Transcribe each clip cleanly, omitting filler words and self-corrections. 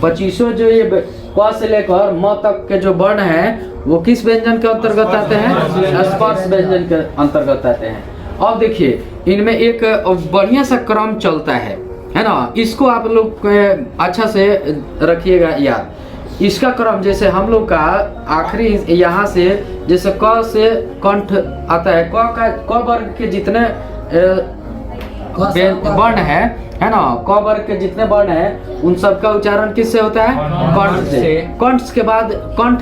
25 जो ये क से लेकर म तक के जो वर्ण है वो किस व्यंजन के अंतर्गत आते हैं? स्पर्श व्यंजन के अंतर्गत आते हैं। अब देखिए इनमें एक बढ़िया सा क्रम चलता है ना, इसको आप लोग अच्छा से रखिएगा याद। इसका क्रम जैसे हम लोग का आखिरी यहाँ से जैसे क से कंठ आता है, क वर्ग के जितने वर्ण है ना, क वर्ग के जितने वर्ण है उन सब का उच्चारण किससे होता है? कंठ से। कंठ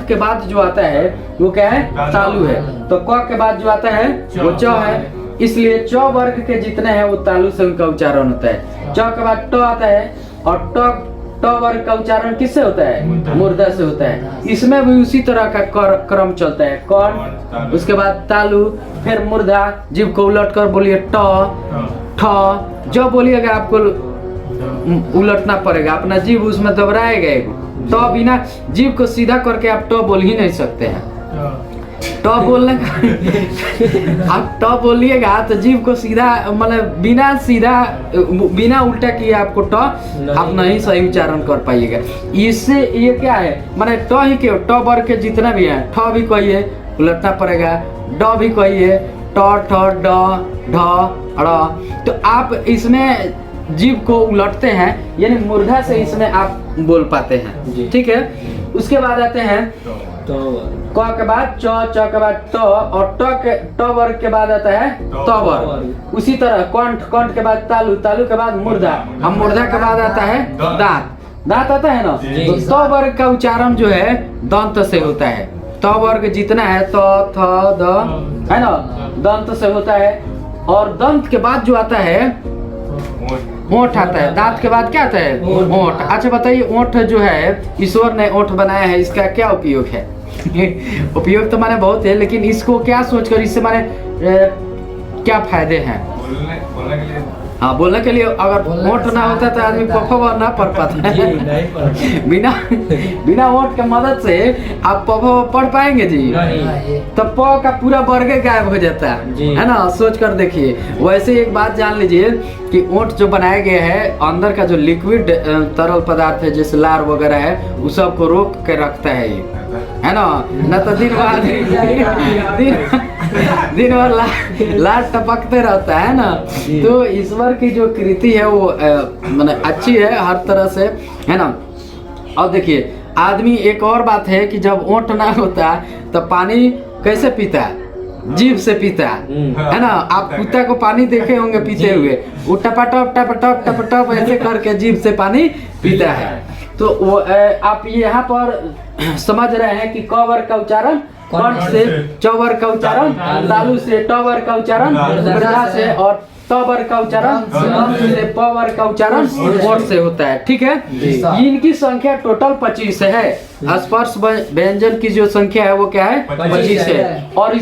के बाद जो आता है वो क्या है? तालु है। तो क के बाद जो आता है वो च है, इसलिए च वर्ग के जितने हैं वो तालु से उनका उच्चारण होता है। च के बाद ट आता है और ट वर्ग का उच्चारण किससे होता है? मूर्धा से होता है। इसमें भी उसी तरह का क्रम चलता है, कंठ, उसके बाद तालु, फिर मूर्धा। जीभ को उलट कर बोलिए ट ठ, जब बोलिएगा आपको उलटना पड़ेगा, अपना जीभ उसमें दबराएगा। तो बिना जीभ को सीधा करके आप ट बोल ही नहीं सकते हैं। ट बोलने का आप ट बोलिएगा तो जीभ को सीधा मतलब बिना उल्टा किए आपको ट आप नहीं सही उच्चारण कर पाइएगा। इससे ये क्या है, माने ट ही क्यों, ट वर्ग के जितना भी है, ठ भी कहिए उलटना पड़ेगा, ड भी कहिए, ट ठ ड ढ ड़। तो आप इसमें जीभ को उलटते हैं, यानी मूर्धा से इसमें आप बोल पाते हैं। ठीक है। उसके बाद आते हैं क के बाद च, च के बाद ट, और ट वर्ग के बाद आता है त वर्ग। उसी तरह कंठ के बाद तालु, तालु के बाद मूर्धा, अब मूर्धा के बाद आता है दांत आता है ना। तो त वर्ग का उच्चारण जो है दंत से होता है। त वर्ग जितना है त थ द है ना, दंत से होता है। और दंत के बाद जो आता है ओठ आता है। दांत के बाद क्या आता है? ओठ। अच्छा बताइए, ओठ जो है ईश्वर ने ओठ बनाया है, इसका क्या उपयोग है? उपयोग तो माने बहुत है, लेकिन इसको क्या सोचकर, इससे माने क्या फायदे हैं? हाँ, बोलने के लिए। अगर ओठ ना होता तो आदमी पफवा ना पढ़ पाता है। बिना ओठ के मदद से आप पफवा पढ़ पाएंगे जी? तो प का पूरा वर्ग गायब हो जाता है ना। सोच कर देखिए। वैसे एक बात जान लीजिए कि ओठ जो बनाया गया है, अंदर का जो लिक्विड तरल पदार्थ है जैसे लार वगैरह है, उस सब को रोक के रखता है ये, है ना। न तो दिन भर लार टपकते रहता है ना। तो ईश्वर की जो कृति है वो माने अच्छी है हर तरह से, है ना। अब देखिए आदमी, एक और बात है कि जब ओंठ ना होता तो पानी कैसे पीता है? जीभ से पीता है ना। आप कुत्ता को पानी देखे होंगे पीते हुए, वो टपाटप टपटप टपटप ऐसे करके जीभ से पानी पीता है। तो वो आप यहाँ पर समझ रहे हैं कि क वर्ग का उच्चारण कंठ से, च वर्ग का उच्चारण तालु से, ट वर्ग का उच्चारण मूर्धा से, और त वर्ग का उच्चारण दंत से, प वर्ग का उच्चारण ओठ से होता है। ठीक है। इनकी संख्या टोटल 25 है। स्पर्श व्यंजन की जो संख्या है वो क्या है? 25 है। और